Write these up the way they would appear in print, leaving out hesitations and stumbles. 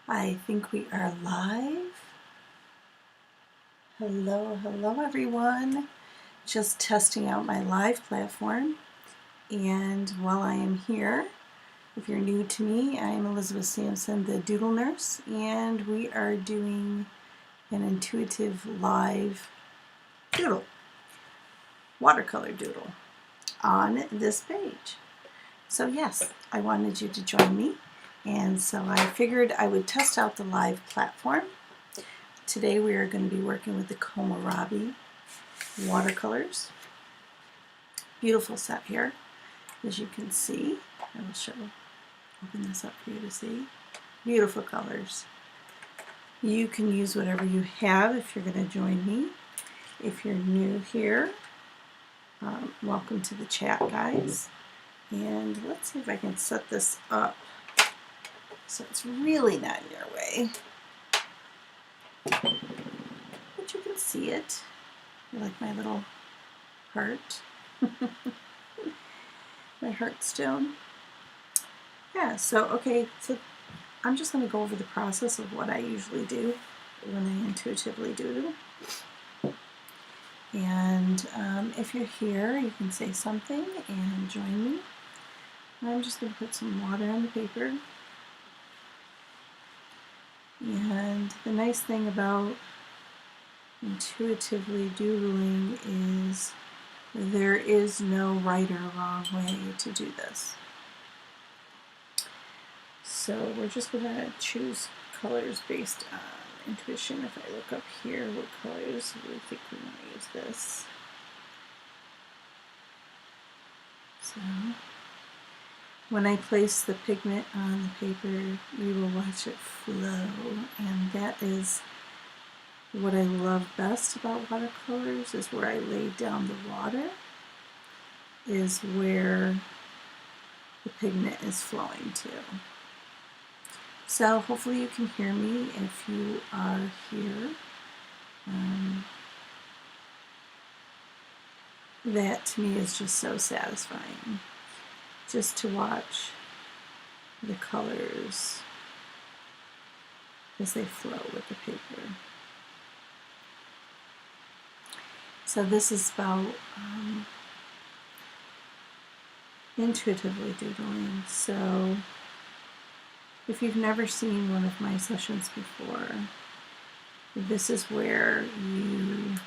I think we are live. Hello everyone. Just testing out my live platform. And while I am here, if you're new to me, I'm Elizabeth Sampson, the Doodle Nurse, and we are doing an intuitive live doodle, watercolor doodle, on this page. So yes, I wanted you to join me, and so I figured I would test out the live platform. Today we are going to be working with the Kohlrabi watercolors. Beautiful set here, as you can see. I will open this up for you to see. Beautiful colors. You can use whatever you have if you're going to join me. If you're new here, welcome to the chat, guys. And let's see if I can set this up so it's really not in your way. But you can see it. You like my little heart? My heartstone. Yeah, so I'm just going to go over the process of what I usually do when I intuitively doodle. And if you're here, you can say something and join me. I'm just going to put some water on the paper. And the nice thing about intuitively doodling is there is no right or wrong way to do this. So we're just going to choose colors based on intuition. If I look up here, what colors do we think we want to use this? So when I place the pigment on the paper, you will watch it flow, and that is what I love best about watercolors, is where I lay down the water is where the pigment is flowing to. So hopefully you can hear me if you are here. That to me is just so satisfying, just to watch the colors as they flow with the paper. So this is about intuitively doodling. So if you've never seen one of my sessions before, this is where you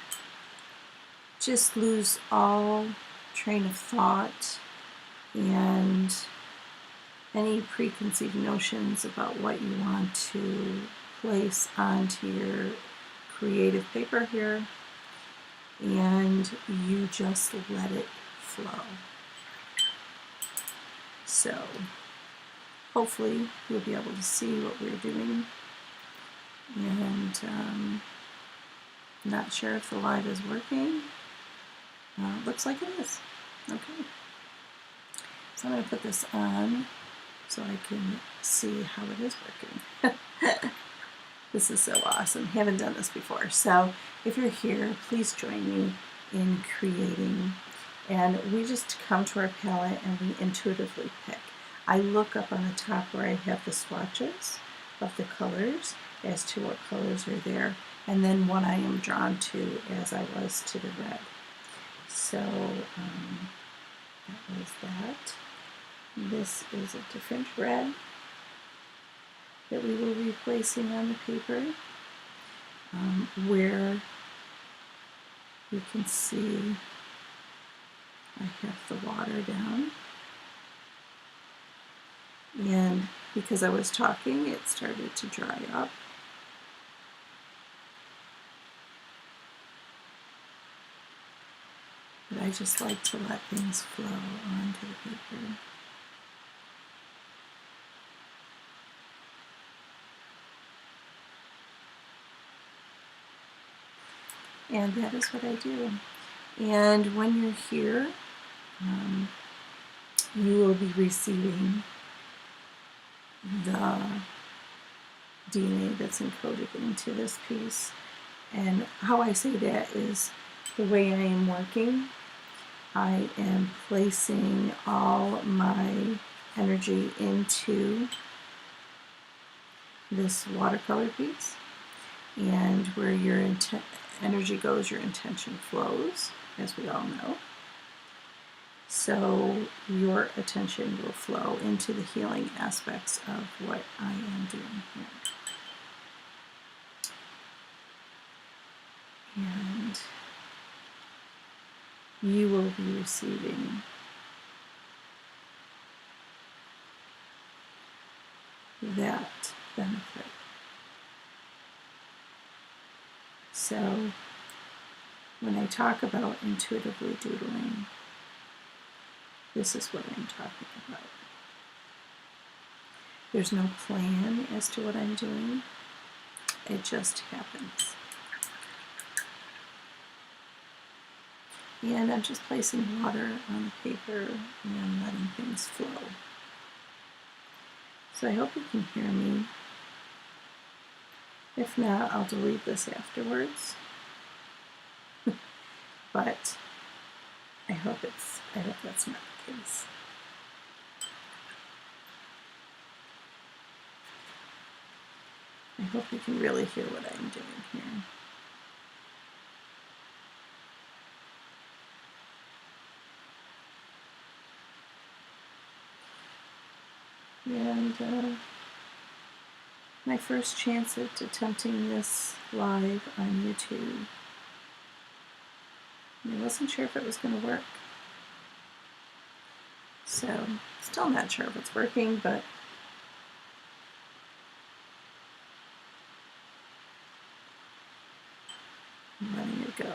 just lose all train of thought and any preconceived notions about what you want to place onto your creative paper here, and you just let it flow. So hopefully you'll be able to see what we're doing, and not sure if the live is working. Looks like it is. Okay. So I'm going to put this on so I can see how it is working. This is so awesome. Haven't done this before. So if you're here, please join me in creating. And we just come to our palette and we intuitively pick. I look up on the top where I have the swatches of the colors as to what colors are there, and then what I am drawn to, as I was to the red. So that was that. This is a different red that we will be placing on the paper, where you can see I have the water down. And because I was talking, it started to dry up. But I just like to let things flow onto the paper. And that is what I do. And when you're here, you will be receiving the DNA that's encoded into this piece. And how I say that is the way I am working. I am placing all my energy into this watercolor piece. And where your energy goes, your intention flows, as we all know. So your attention will flow into the healing aspects of what I am doing here. And you will be receiving that benefit. So when I talk about intuitively doodling, this is what I'm talking about. There's no plan as to what I'm doing. It just happens. And I'm just placing water on the paper and letting things flow. So I hope you can hear me. If not, I'll delete this afterwards. But I hope that's not the case. I hope you can really hear what I'm doing here. And my first chance at attempting this live on YouTube, I wasn't sure if it was going to work. So, still not sure if it's working, but I'm letting it go.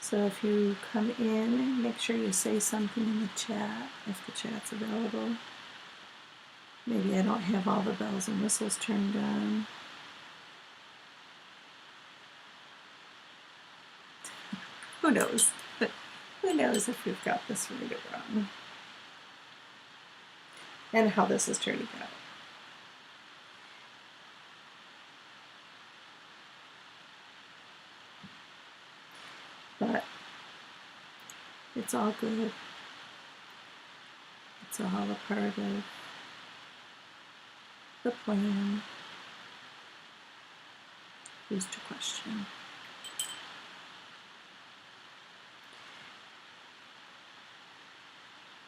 So if you come in, make sure you say something in the chat, if the chat's available. Maybe I don't have all the bells and whistles turned on. Who knows? Who knows if we've got this right or wrong? And how this is turning out. But it's all good. It's all a part of the plan. Who's to question?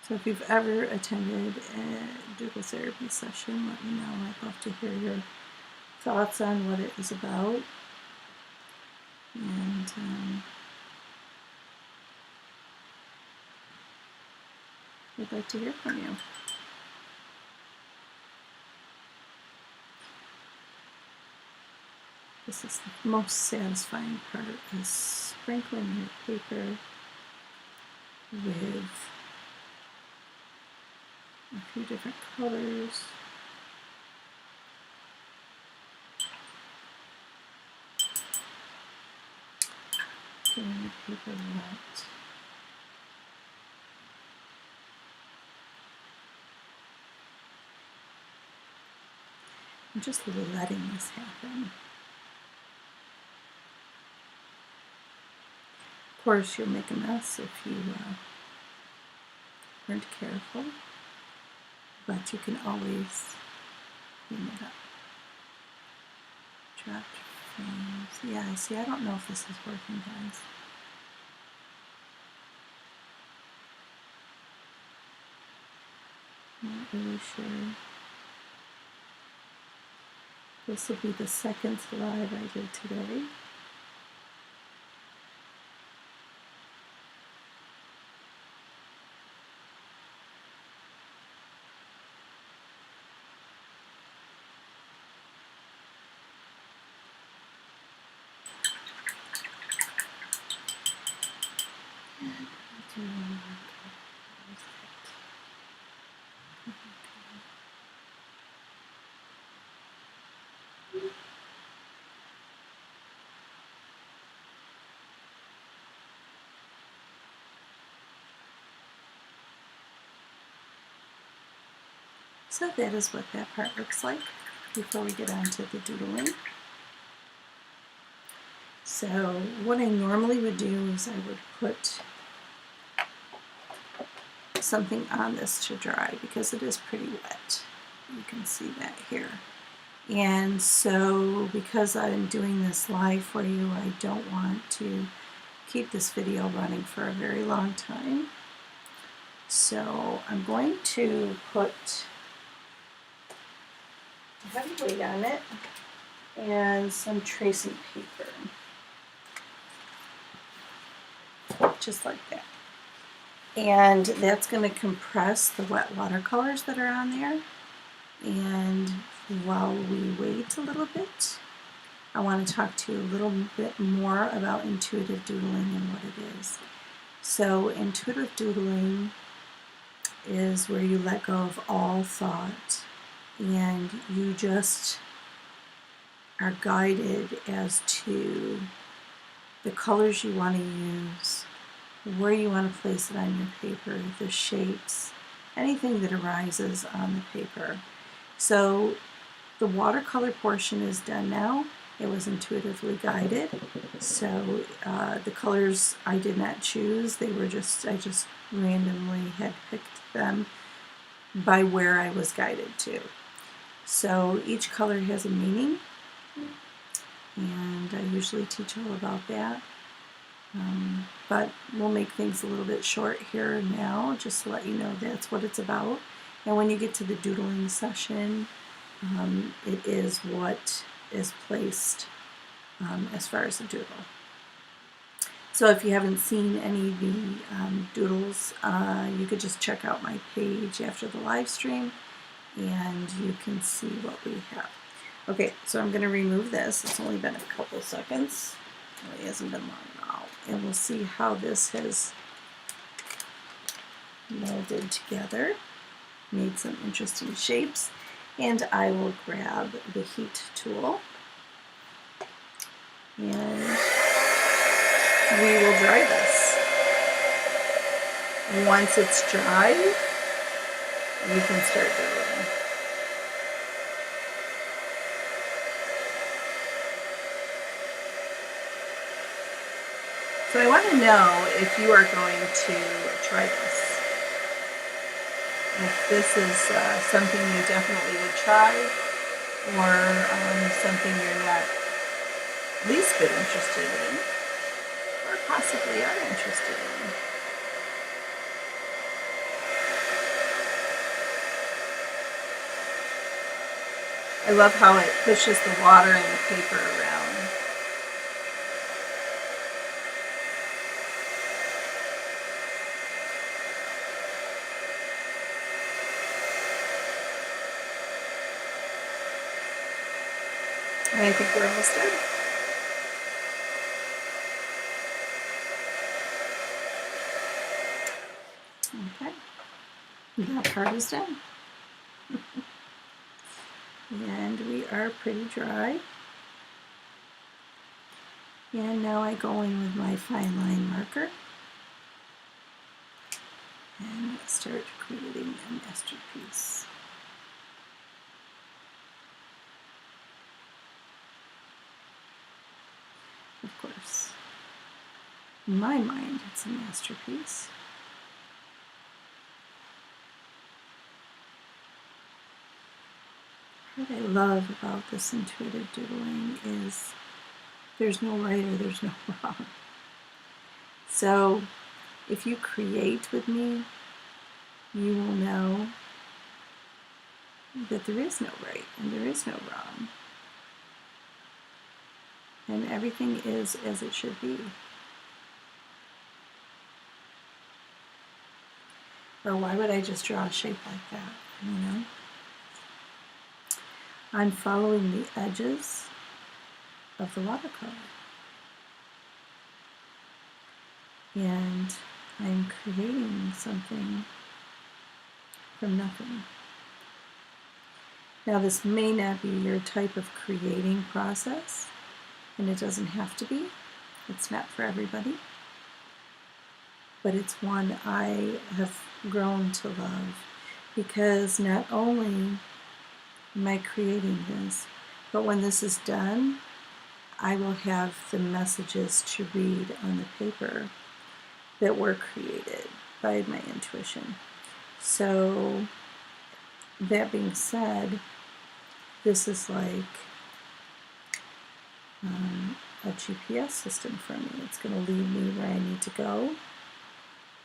So if you've ever attended a doodle therapy session, let me know. I'd love to hear your thoughts on what it is about. And I'd like to hear from you. This is the most satisfying part, is sprinkling your paper with a few different colors. Getting the paper wet. I'm just letting this happen. Of course, you'll make a mess if you aren't careful, but you can always clean it up. Dropped frames. Yeah, see, I don't know if this is working, guys. I'm not really sure. This will be the second live I did today. So that is what that part looks like before we get on to the doodling. So what I normally would do is I would put something on this to dry because it is pretty wet. You can see that here. And so because I'm doing this live for you, I don't want to keep this video running for a very long time. So I'm going to put a heavy weight on it and some tracing paper, just like that. And that's going to compress the wet watercolors that are on there. And while we wait a little bit, I want to talk to you a little bit more about intuitive doodling and what it is. So intuitive doodling is where you let go of all thought and you just are guided as to the colors you want to use, where you want to place it on your paper, the shapes, anything that arises on the paper. So the watercolor portion is done now. It was intuitively guided. So the colors I did not choose. They were I just randomly had picked them by where I was guided to. So each color has a meaning, and I usually teach all about that. But we'll make things a little bit short here and now, just to let you know that's what it's about. And when you get to the doodling session, it is what is placed as far as the doodle. So if you haven't seen any of the doodles, you could just check out my page after the live stream and you can see what we have. Okay, so I'm going to remove this. It's only been a couple seconds. It really hasn't been long at all. And we'll see how this has molded together, made some interesting shapes. And I will grab the heat tool and we will dry this. Once it's dry, you can start doodling. So I want to know if you are going to try this. If this is something you definitely would try, or something you're not least bit interested in, or possibly are interested in. I love how it pushes the water and the paper around. And I think we're almost done. Okay, that part is done. And we are pretty dry. And now I go in with my fine line marker and start creating a masterpiece. Of course, in my mind, it's a masterpiece. What I love about this intuitive doodling is there's no right or there's no wrong. So if you create with me, you will know that there is no right and there is no wrong. And everything is as it should be. Or why would I just draw a shape like that, you know? I'm following the edges of the watercolor. And I'm creating something from nothing. Now this may not be your type of creating process, and it doesn't have to be. It's not for everybody. But it's one I have grown to love because not only am I creating this, but when this is done, I will have the messages to read on the paper that were created by my intuition. So that being said, this is like a GPS system for me. It's going to lead me where I need to go,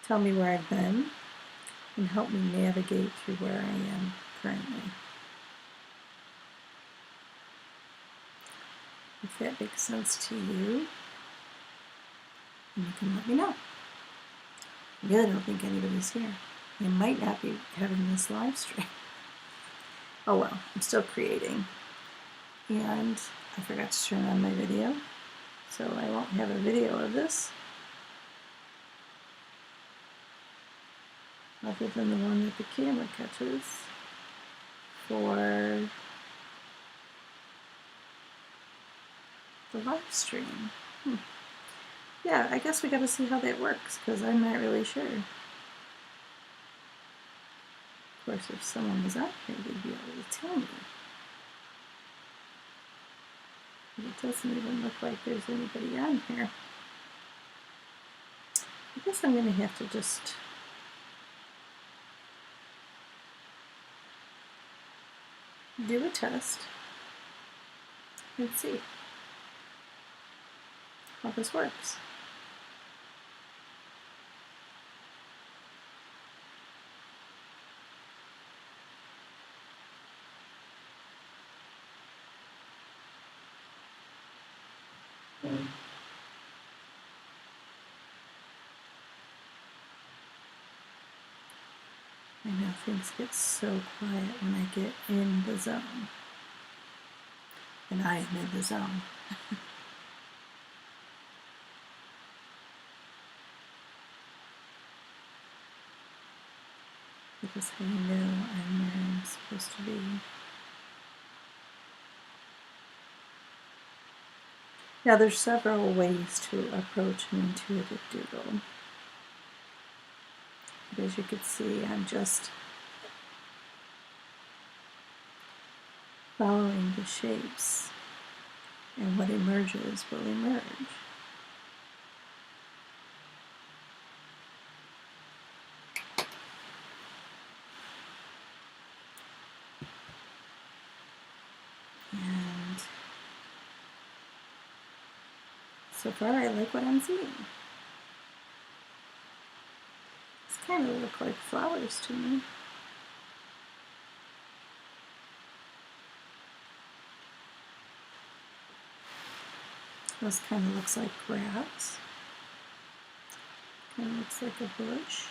tell me where I've been, and help me navigate through where I am currently. If that makes sense to you, then you can let me know. I really don't think anybody's here. I might not be having this live stream. Oh well, I'm still creating. And I forgot to turn on my video, so I won't have a video of this, other than the one that the camera catches for the live stream. Yeah, I guess we gotta see how that works, because I'm not really sure. Of course, if someone was out here, they'd be able to tell me. But it doesn't even look like there's anybody on here. I guess I'm gonna have to just do a test and see how this works. I know things get so quiet when I get in the zone. And I am in the zone. Because I know I'm where I'm supposed to be. Now there's several ways to approach an intuitive doodle. But as you can see, I'm just following the shapes, and what emerges will emerge. And so far I like what I'm seeing. These kind of look like flowers to me. This kind of looks like grass. Kind of looks like a bush.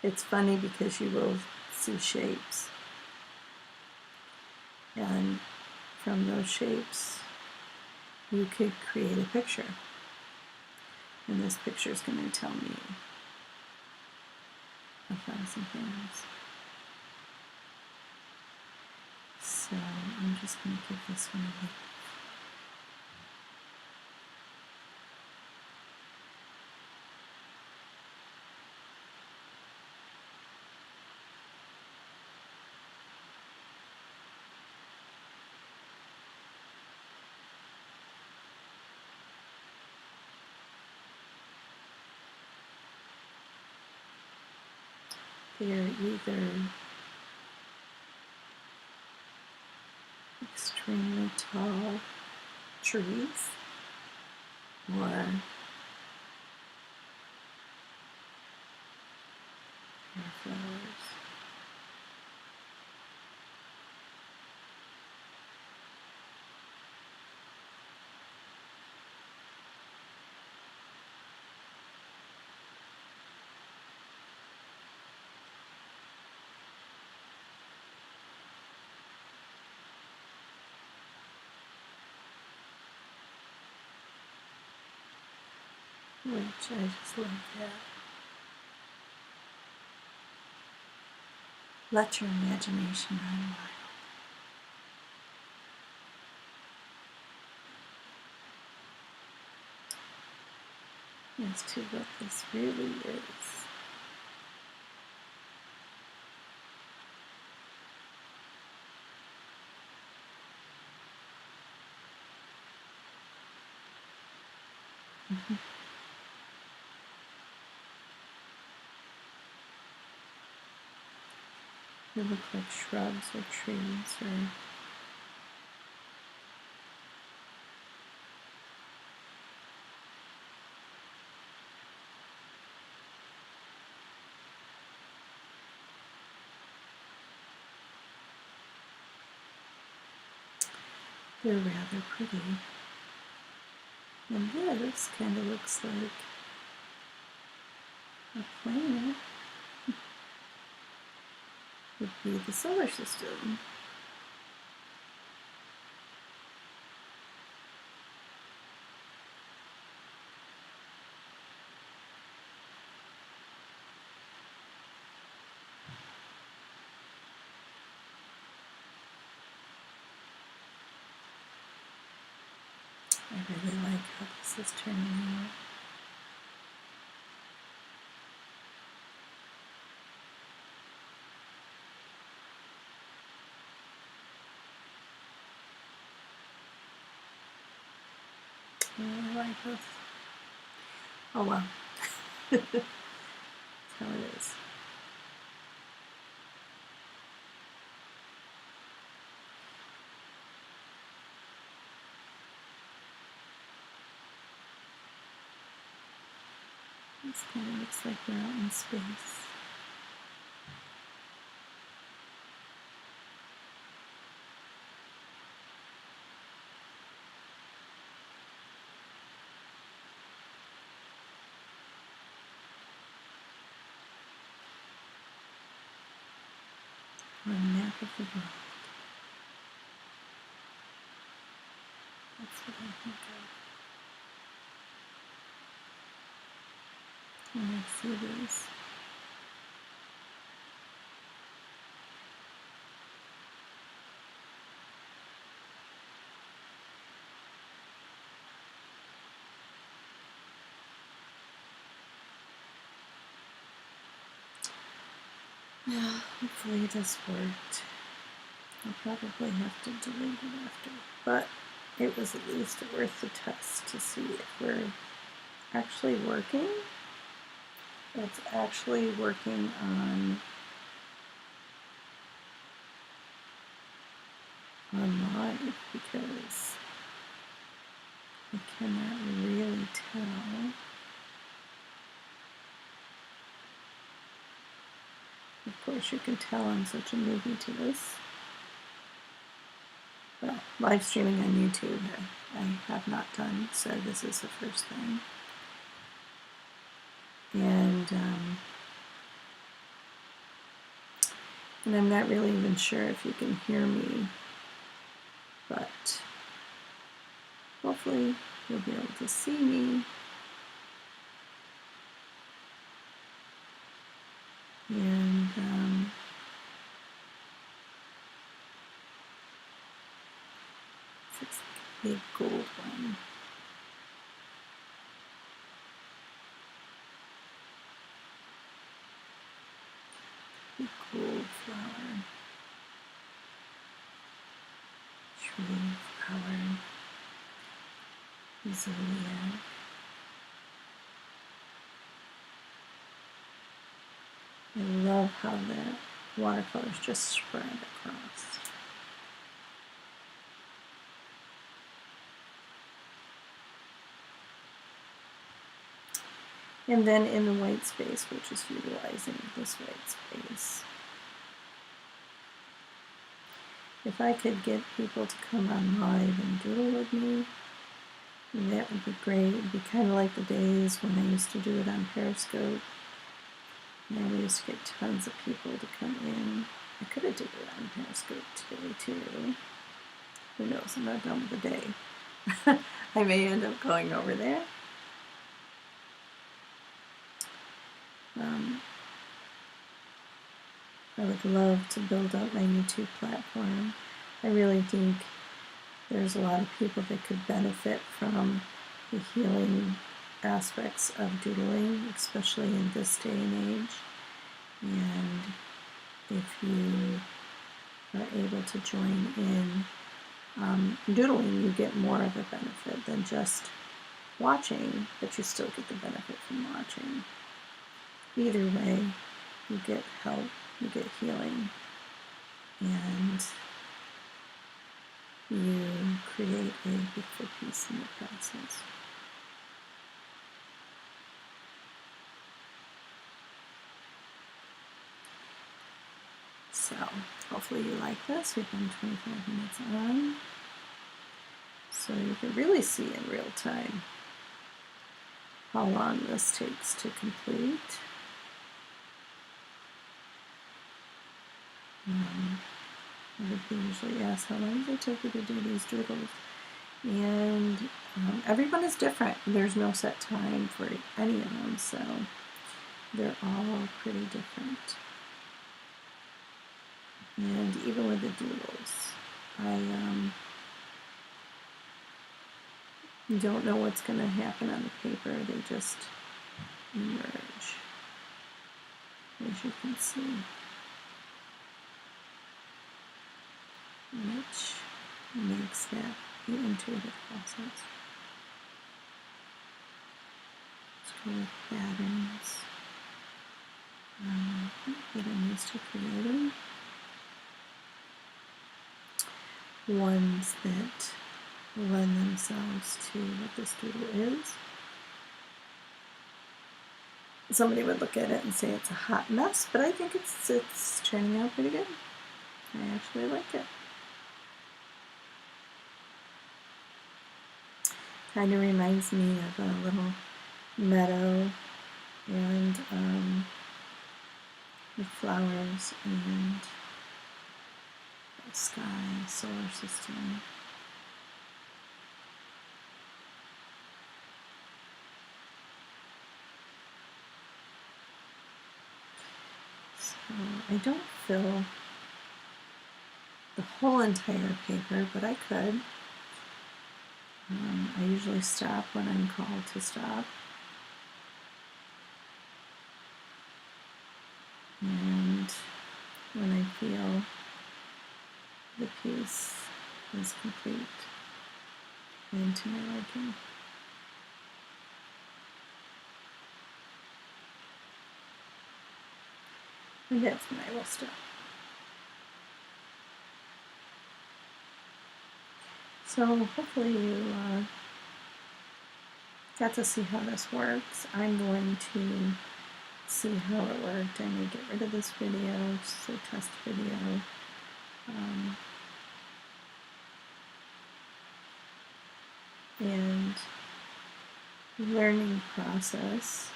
It's funny because you will see shapes. And from those shapes, you could create a picture. And this picture is going to tell me 1,000 things. So I'm just going to give this one a look. They're either extremely tall trees or flowers. Which I just love that. Let your imagination run wild as to what this really is. They look like shrubs or trees or they're rather pretty. And this kind of looks like a planet. Would be the solar system. I really like how this is turning out. I like this. Oh well. That's how it is. This kind of looks like we're out in space. Or a map of the world. That's what I think of when I see these. Yeah, hopefully this worked. I'll probably have to delete it after, but it was at least worth the test to see if we're actually working. It's actually working on live because I cannot really tell. Of course, you can tell I'm such a newbie to this. Well, live streaming on YouTube I have not done, so this is the first thing. And I'm not really even sure if you can hear me, but hopefully you'll be able to see me. And it's a big gold one. Big gold flower. Tree flower. Zodiac. I love how the watercolors just spread across. And then in the white space, which is utilizing this white space. If I could get people to come on live and doodle with me, that would be great. It would be kind of like the days when I used to do it on Periscope. And we used to get tons of people to come in. I could have did it on Periscope today too. Who knows? I'm not done with the day. I may end up going over there. I would love to build up my YouTube platform. I really think there's a lot of people that could benefit from the healing aspects of doodling, especially in this day and age. And if you are able to join in doodling, you get more of a benefit than just watching, but you still get the benefit from watching. Either way, you get help, you get healing, and you create a beautiful piece in the process. So, hopefully you like this. We've been 25 minutes on. So you can really see in real time how long this takes to complete. Everybody usually asks, how long does it take you to do these doodles? And everyone is different. There's no set time for any of them, so they're all pretty different. And even with the doodles, I don't know what's going to happen on the paper. They just emerge, as you can see, which makes that the intuitive process. Let's go with patterns that I'm used to creating. Ones that lend themselves to what this doodle is. Somebody would look at it and say it's a hot mess, but I think it's turning out pretty good. I actually like it. Kind of reminds me of a little meadow and with flowers and the sky, solar system. So I don't fill the whole entire paper, but I could. I usually stop when I'm called to stop. And when I feel the piece is complete and to my liking. And that's when I will stop. So hopefully you got to see how this works. I'm going to see how it worked. I may get rid of this video, just a test video. And learning process,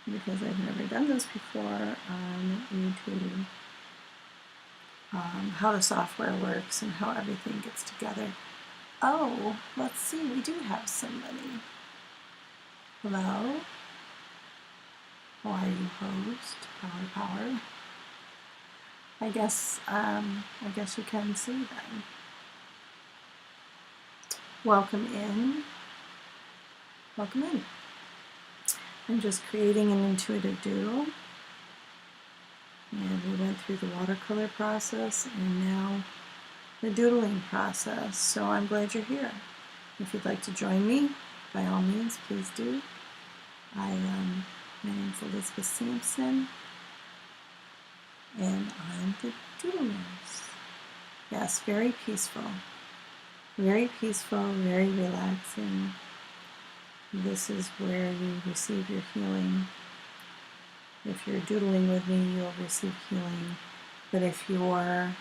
because I've never done this before on YouTube, how the software works and how everything gets together. Oh, let's see, we do have somebody. Hello? How are you, host? Power. I guess you can see them. Welcome in. Welcome in. I'm just creating an intuitive doodle. And we went through the watercolor process and now the doodling process. So I'm glad you're here. If you'd like to join me, by all means, please do. My name's Elizabeth Sampson, and I'm the Doodle Nurse. Yes, very peaceful, very relaxing. This is where you receive your healing. If you're doodling with me, you'll receive healing. But if you're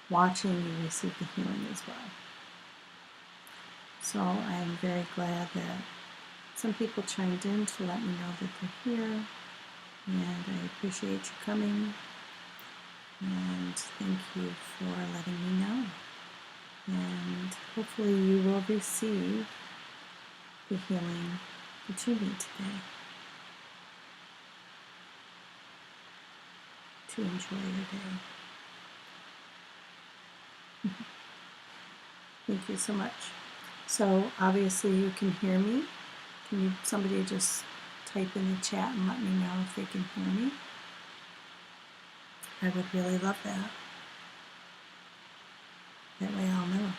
watching, you receive the healing as well. So I'm very glad that some people chimed in to let me know that they're here. And I appreciate you coming. And thank you for letting me know. And hopefully you will receive the healing that you need today to enjoy your day. Thank you so much. So obviously you can hear me. Somebody just type in the chat and let me know if they can hear me? I would really love that. That way I'll know.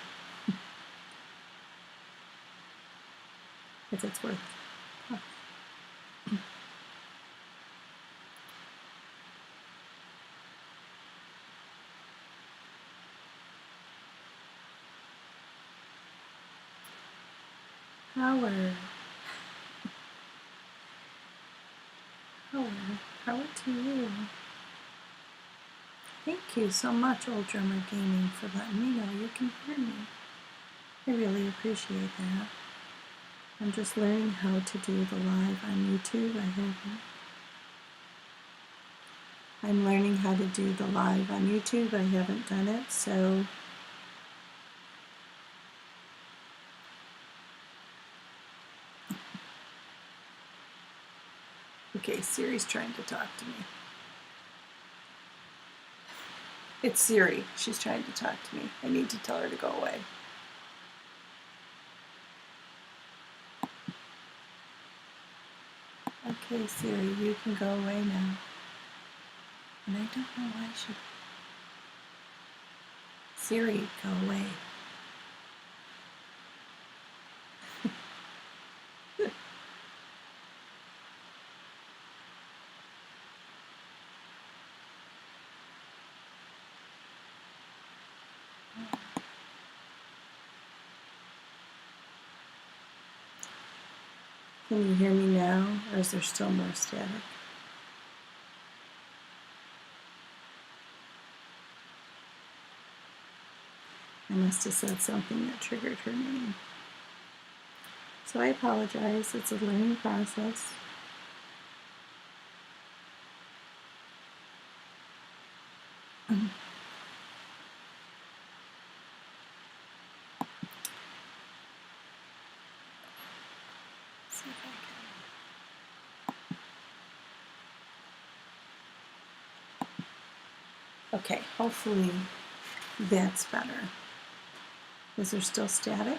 if it's worth it. Power. Power to you. Thank you so much, Old Drummer Gaming, for letting me know you can hear me. I really appreciate that. I'm just learning how to do the live on YouTube. I'm learning how to do the live on YouTube. I haven't done it, so okay, Siri's trying to talk to me. It's Siri. She's trying to talk to me. I need to tell her to go away. Okay, Siri, you can go away now. And I don't know why she... Siri, go away. Can you hear me now, or is there still more static? I must have said something that triggered her name. So I apologize. It's a learning process. See if I can. Okay, hopefully that's better. Is there still static?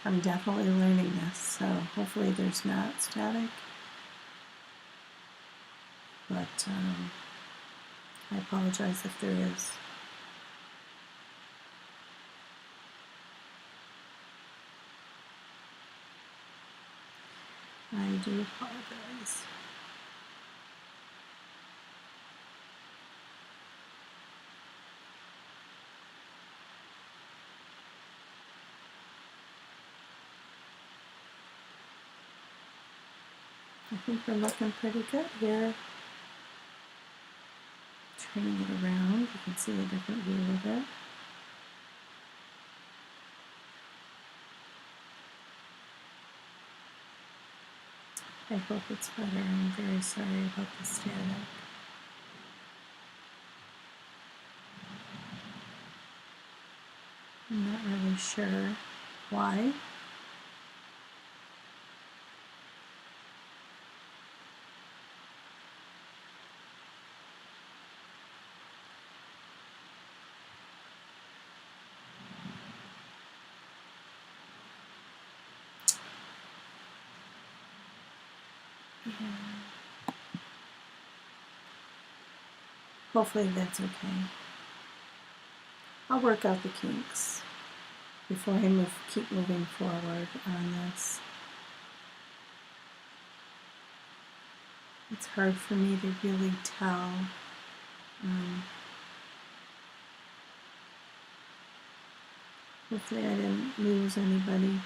I'm definitely learning this, so hopefully there's not static. But I apologize if there is. I do apologize. I think we're looking pretty good here. Turning it around, you can see a different view of it. I hope it's better. I'm very sorry about the static. I'm not really sure why. Hopefully that's okay. I'll work out the kinks before I keep moving forward on this. It's hard for me to really tell. Hopefully I didn't lose anybody.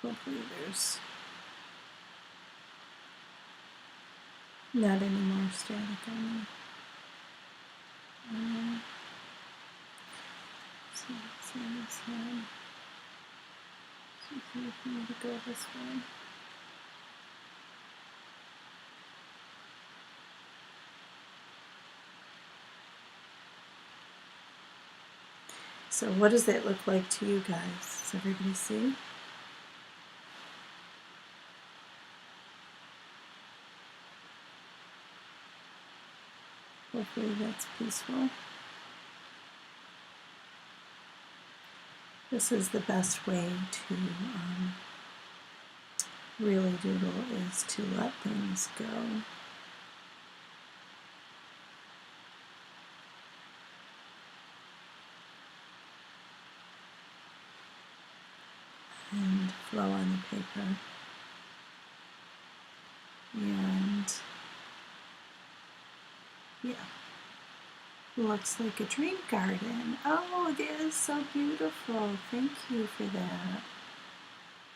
Hopefully there's not any more static on there. So let's see this one. See if we need to go this way. So what does that look like to you guys? Does everybody see? Hopefully that's peaceful. This is the best way to really doodle, is to let things go. And flow on the paper. And yeah, looks like a dream garden. Oh, that is so beautiful. Thank you for that.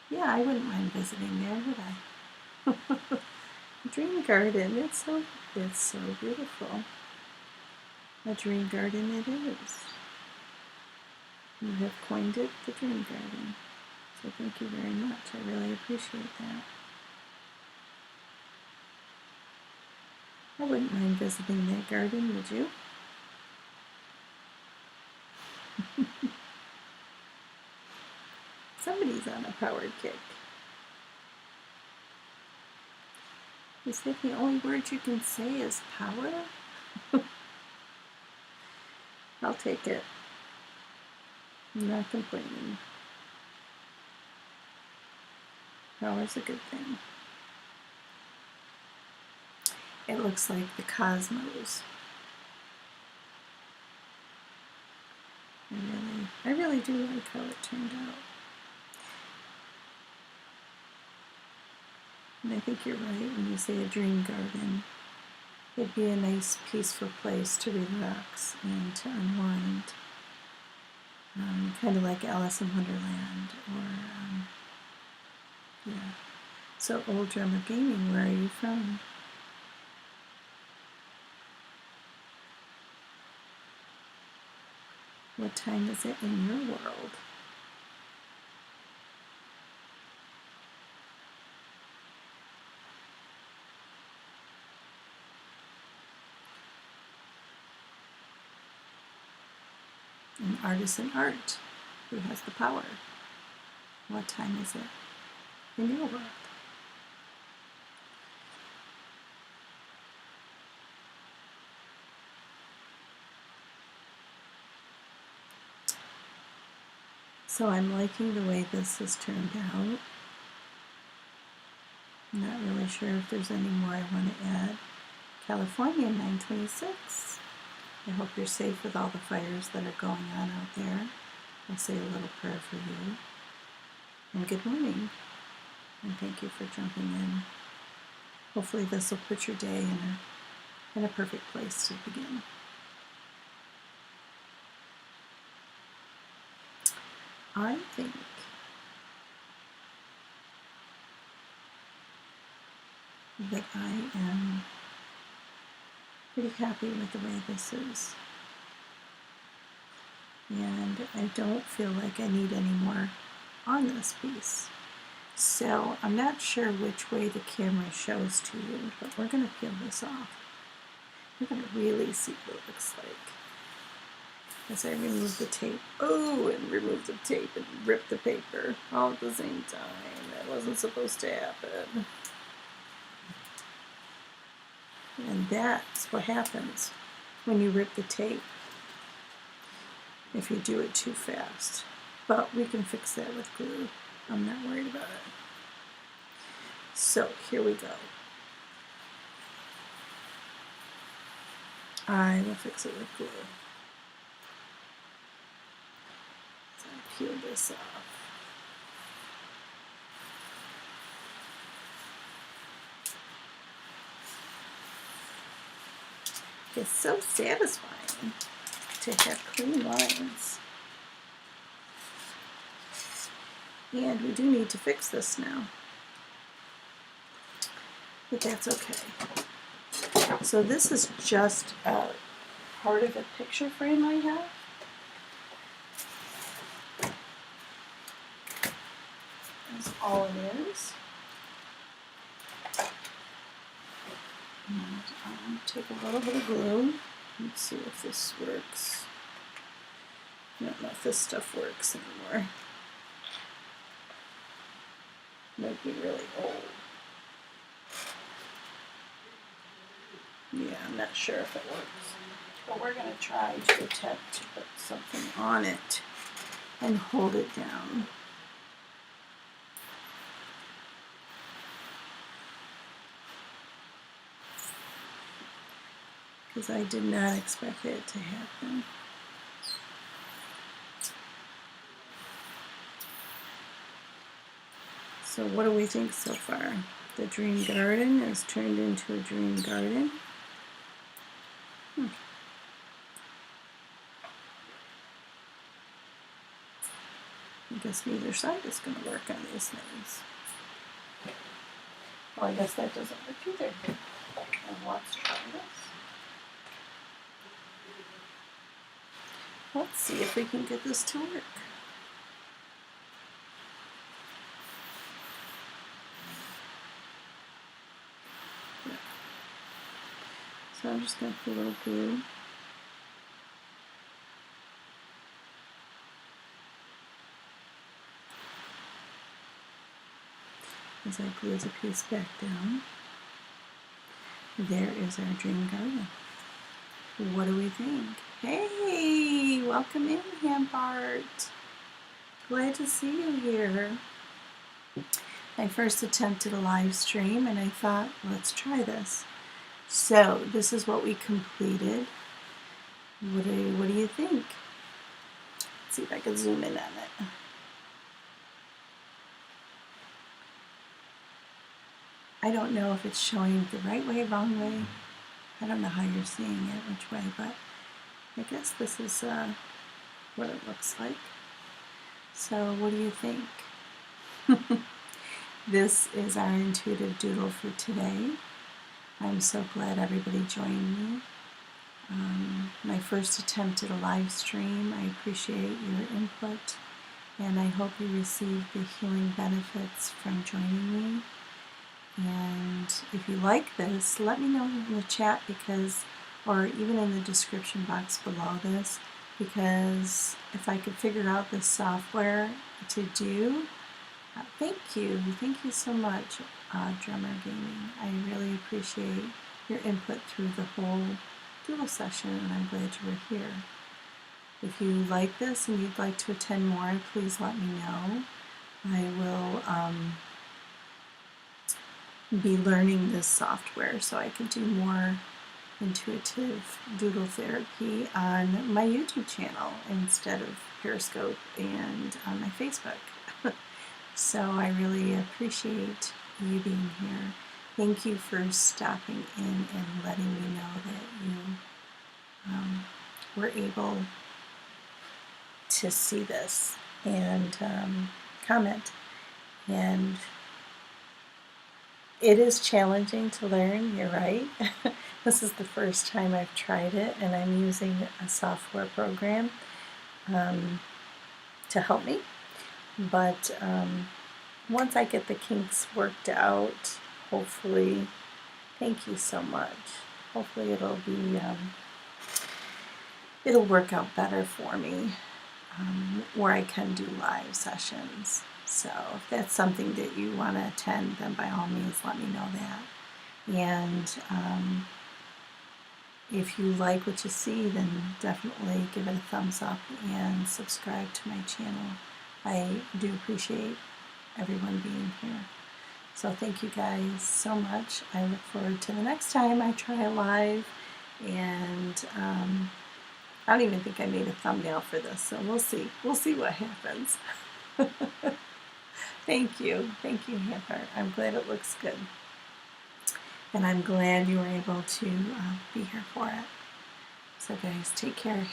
Yeah, I wouldn't mind visiting there, would I? Dream garden. It's so beautiful. A dream garden it is. You have coined it the dream garden. So thank you very much. I really appreciate that. I wouldn't mind visiting that garden, would you? Somebody's on a powered kick. Is that the only word you can say is power? I'll take it. I'm not complaining. Power's a good thing. It looks like the cosmos. I really do like how it turned out. And I think you're right when you say a dream garden. It'd be a nice, peaceful place to relax and to unwind. Kind of like Alice in Wonderland, or, yeah. So, Old Drummer Gaming, where are you from? What time is it in your world? An artisan art. Who has the power? What time is it in your world? So I'm liking the way this has turned out. I'm not really sure if there's any more I want to add. California 926. I hope you're safe with all the fires that are going on out there. I'll say a little prayer for you. And good morning. And thank you for jumping in. Hopefully this will put your day in a perfect place to begin. I think that I am pretty happy with the way this is. And I don't feel like I need any more on this piece. So I'm not sure which way the camera shows to you, but we're going to peel this off. We're going to really see what it looks like. As I remove the tape. Oh, and remove the tape and rip the paper all at the same time. That wasn't supposed to happen. And that's what happens when you rip the tape, if you do it too fast. But we can fix that with glue. I'm not worried about it. So here we go. I will fix it with glue. So I peel this off. It's so satisfying to have clean lines. And we do need to fix this now. But that's okay. So this is just part of a picture frame I have. That's all it is. And I'll take a little bit of glue. Let's see if this works. I don't know if this stuff works anymore. Might be really old. Yeah, I'm not sure if it works. But we're going to try to attempt to put something on it. and hold it down. Because I did not expect it to happen. So what do we think so far? The dream garden has turned into a dream garden. I guess neither side is going to work on these things. Well, I guess that doesn't work either. Let's try this. Let's see if we can get this to work. So I'm just going to put a little glue. As I glue the piece back down, there is our dream garden. What do we think? Hey, welcome in, Hampart. Glad to see you here. My first attempt at a live stream, and I thought, let's try this. So this is what we completed. What do you think? Let's see if I can zoom in on it. I don't know if it's showing the right way, wrong way. I don't know how you're seeing it, which way, but I guess this is what it looks like. So what do you think? This is our intuitive doodle for today. I'm so glad everybody joined me. My first attempt at a live stream. I appreciate your input, and I hope you receive the healing benefits from joining me. And if you like this, let me know in the chat, because, or even in the description box below this, because if I could figure out this software to do, thank you so much, Drummer Gaming. I really appreciate your input through the whole doodle session, and I'm glad you were here. If you like this and you'd like to attend more, please let me know. I will be learning this software so I can do more intuitive doodle therapy on my YouTube channel instead of Periscope and on my Facebook. So I really appreciate you being here. Thank you for stopping in and letting me know that you were able to see this and comment. And it is challenging to learn, you're right. This is the first time I've tried it, and I'm using a software program to help me. But once I get the kinks worked out, hopefully, thank you so much. Hopefully it'll be, it'll work out better for me, where I can do live sessions. So if that's something that you want to attend, then by all means let me know that. And if you like what you see, then definitely give it a thumbs up and subscribe to my channel. I do appreciate everyone being here. So thank you guys so much. I look forward to the next time I try live. And I don't even think I made a thumbnail for this, so we'll see. We'll see what happens. Thank you, Hampart. I'm glad it looks good. And I'm glad you were able to be here for it. So guys, take care.